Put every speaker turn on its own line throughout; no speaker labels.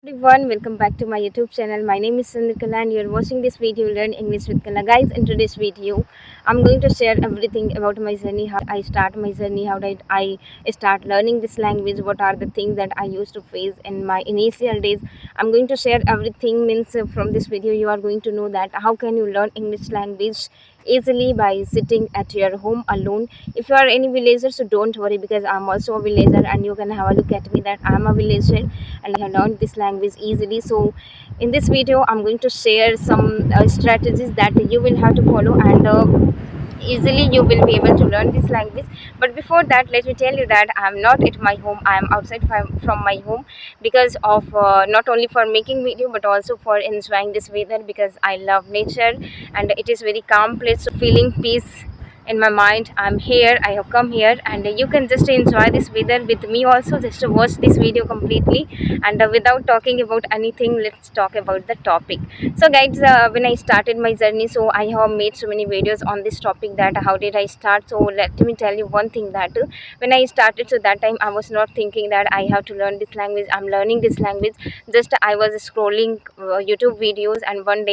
Everyone, welcome back to my YouTube channel. My name is Sandhya and you're watching this video Learn English with Kala. Guys, in today's video, I'm going to share everything about my journey, how I start my journey, how did I start learning this language, what are the things that I used to face in my initial days. I'm going to share everything means from this video you are going to know that how can you learn English language easily by sitting at your home alone. If you are any villager, so don't worry because I'm also a villager and you can have a look at me that I'm a villager and I have learned this language easily. So in this video I'm going to share some strategies that you will have to follow and easily you will be able to learn this language. But before that, let me tell you that I am not at my home, I am outside from my home because of not only for making video but also for enjoying this weather because I love nature and it is very calm place, so feeling peace in my mind. I'm here, I have come here and you can just enjoy this weather with me also. Just to watch this video completely and without talking about anything, let's talk about the topic. So guys, when I started my journey, so I have made so many videos on this topic that how did I start. So let me tell you one thing that when I started, so that time I was not thinking that I have to learn this language, I'm learning this language. Just I was scrolling YouTube videos and one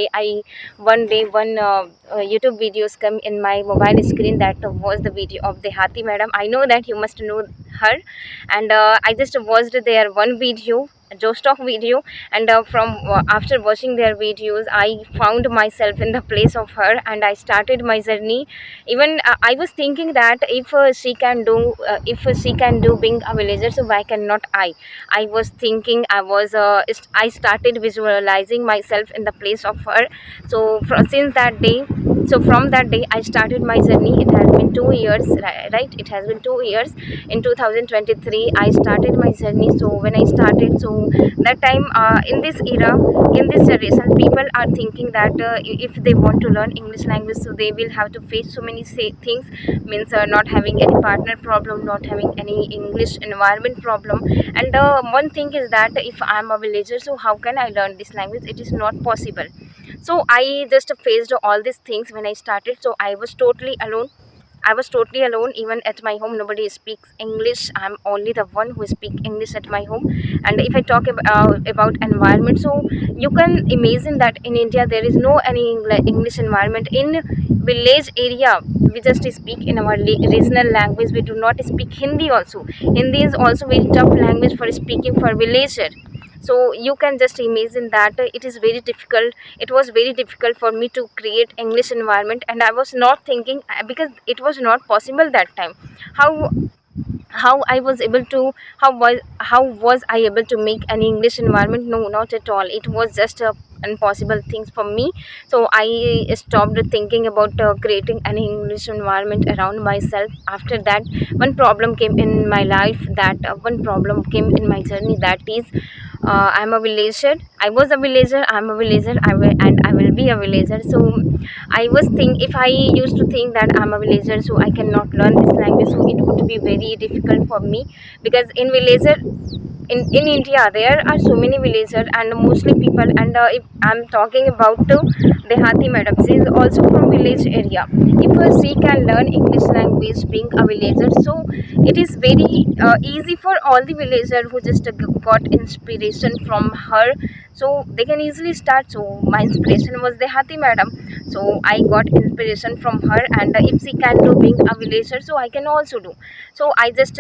YouTube videos come in my mobile screen. That was the video of the Hati madam. I know that you must know her, and I just watched their one video, a Jostock video, and from after watching their videos, I found myself in the place of her, and I started my journey. Even I was thinking that if she can do being a villager, so why cannot I? I was thinking, I started visualizing myself in the place of her. So since that day, so from that day I started my journey. It has been 2 years, right? It has been 2 years. In 2023 I started my journey. So when I started, so that time in this era, in this generation, people are thinking that if they want to learn English language, so they will have to face so many things, means not having any partner problem, not having any English environment problem. And one thing is that if I'm a villager, so how can I learn this language? It is not possible. So I just faced all these things when I started. So I was totally alone. I was totally alone. Even at my home, nobody speaks English. I'm only the one who speaks English at my home. And if I talk about environment, so you can imagine that in India there is no any English environment. In village area, we just speak in our regional language. We do not speak Hindi also. Hindi is also very tough language for speaking for villager. So you can just imagine that it is very difficult. It was very difficult for me to create English environment, and I was not thinking because it was not possible that time. How I was able to, how was I able to make an English environment? No, not at all. It was just a impossible things for me. So I stopped thinking about creating an English environment around myself. After that, one problem came in my life, that one problem came in my journey, that is I'm a villager. I was a villager, I'm a villager, and I will be a villager. So I was think, if I used to think that I'm a villager, so I cannot learn this language, so it would be very difficult for me. Because in villager, in India there are so many villagers and mostly people, and if I'm talking about Dehati madam, she is also from village area. If she can learn English language being a villager, so it is very easy for all the villagers who just got inspiration from her, so they can easily start. So my inspiration was Dehati madam, so I got inspiration from her, and if she can do being a villager, so I can also do. So I just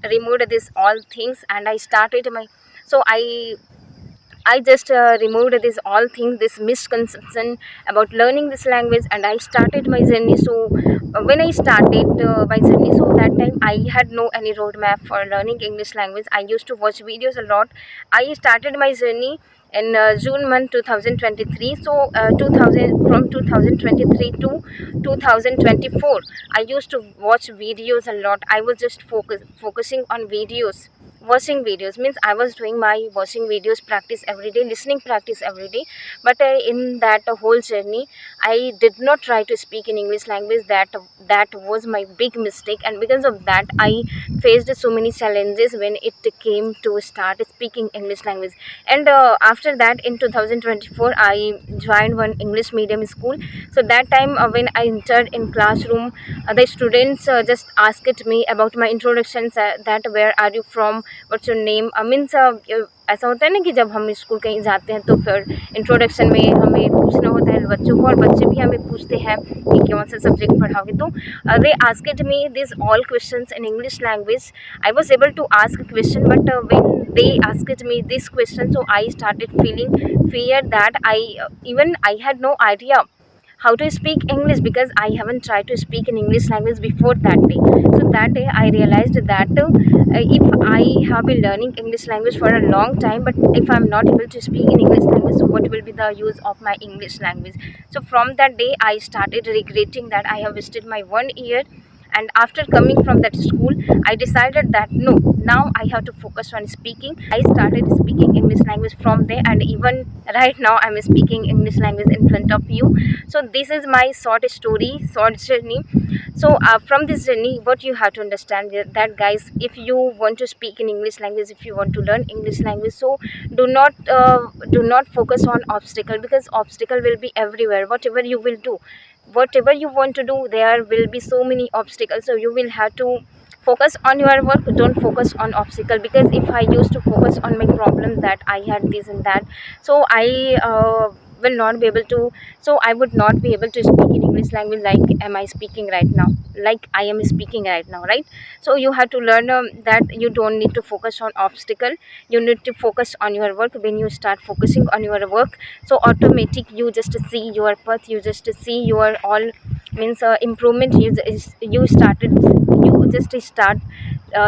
removed this all things and I started my, so I just removed this all things, this misconception about learning this language, and I started my journey. So when I started my journey, so that time I had no any roadmap for learning English language. I used to watch videos a lot. I started my journey in June month 2023. So 2000, from 2023 to 2024, I used to watch videos a lot. I was just focusing on videos. Watching videos means I was doing my watching videos practice every day, listening practice every day. But in that whole journey, I did not try to speak in English language. That was my big mistake, and because of that I faced so many challenges when it came to start speaking English language. And after that, in 2024, I joined one English medium school. So that time when I entered in classroom, the students just asked me about my introductions, that where are you from, what's your name means ऐसा होता है ना कि जब हम school कहीं जाते हैं तो फिर इंट्रोडक्शन में हमें पूछना होता है बच्चों को, और बच्चे भी हमें पूछते हैं कि कौन सा सब्जेक्ट पढ़ाओगे। तो they asked me this all questions in English language. I was able to ask a question, but when they asked me this question, so I started feeling fear that I had no idea how to speak English, because I haven't tried to speak in English language before that day. So that day I realized that if I have been learning English language for a long time, but if I'm not able to speak in English language, so what will be the use of my English language? So from that day I started regretting that I have wasted my 1 year. And after coming from that school, I decided that no, now I have to focus on speaking. I started speaking English language from there, and even right now I'm speaking English language in front of you. So this is my short story, short journey. So from this journey, what you have to understand that guys, if you want to speak in English language, if you want to learn English language, so do not focus on obstacle, because obstacle will be everywhere. Whatever you will do, whatever you want to do, there will be so many obstacles. So you will have to focus on your work, don't focus on obstacle. Because if I used to focus on my problem that I had this and that, so I will not be able to, so I would not be able to speak in English language like am I speaking right now, like I am speaking right now, right? So you have to learn that you don't need to focus on obstacle, you need to focus on your work. When you start focusing on your work, so automatic you just see your path, you just see your all means improvement. You just start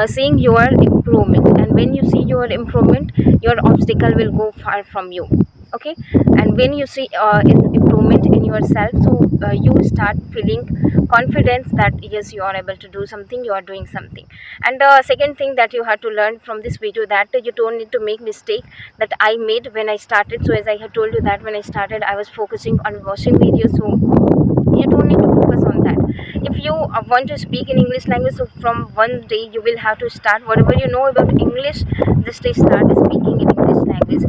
seeing your improvement, and when you see your improvement, your obstacle will go far from you. Okay, and when you see improvement in yourself, so you start feeling confidence that yes, you are able to do something, you are doing something. And second thing that you have to learn from this video, that you don't need to make mistake that I made when I started. So as I have told you that when I started I was focusing on watching videos, so you don't need to focus on that. If you want to speak in English language, so from one day you will have to start whatever you know about English, just start speaking in English language.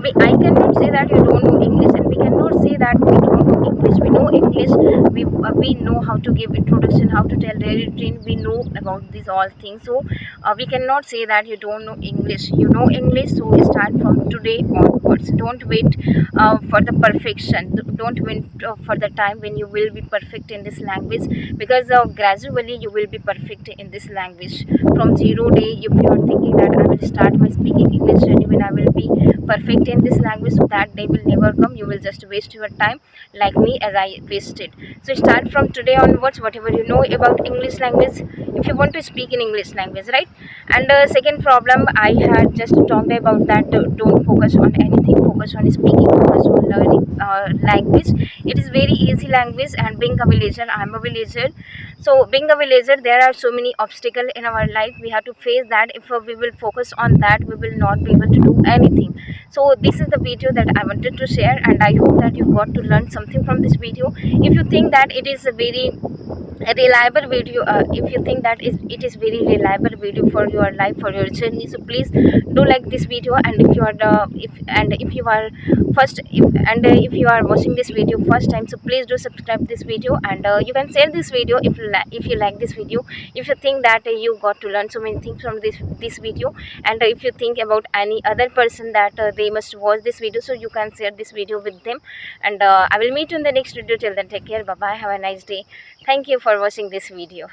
I cannot say that you don't know English, and we cannot say that we don't know English. We know English, we know how to give introduction, how to tell daily routine, we know about these all things. So we cannot say that you don't know English. You know English, so start from today onwards. Don't wait for the perfection, don't wait for the time when you will be perfect in this language, because gradually you will be perfect in this language. From 0 day, if you are thinking that I will start my speaking English journey when I will be perfect in this language, so that day will never come. You will just waste your time like me, as I wasted. So start from today onwards whatever you know about English language, if you want to speak in English language, right? And second problem I had just talked about, that don't focus on anything, focus on speaking, focus on learning language. It is very easy language. And being a villager, I am a villager, so being a villager, there are so many obstacles in our life. We have to face that. If we will focus on that, we will not be able to do anything. So this is the video that I wanted to share, and I hope that you got to learn something from this video. If you think that it is a very reliable video, if you think that it is very reliable video for your life, for your journey, so please do like this video. And if you are if you are if you are watching this video first time, so please do subscribe this video. And you can share this video if you like this video, if you think that you got to learn so many things from this video. And if you think about any other person that they must watch this video, so you can share this video with them. And I will meet you in the next video. Till then, take care, bye bye, have a nice day. Thank you for watching this video.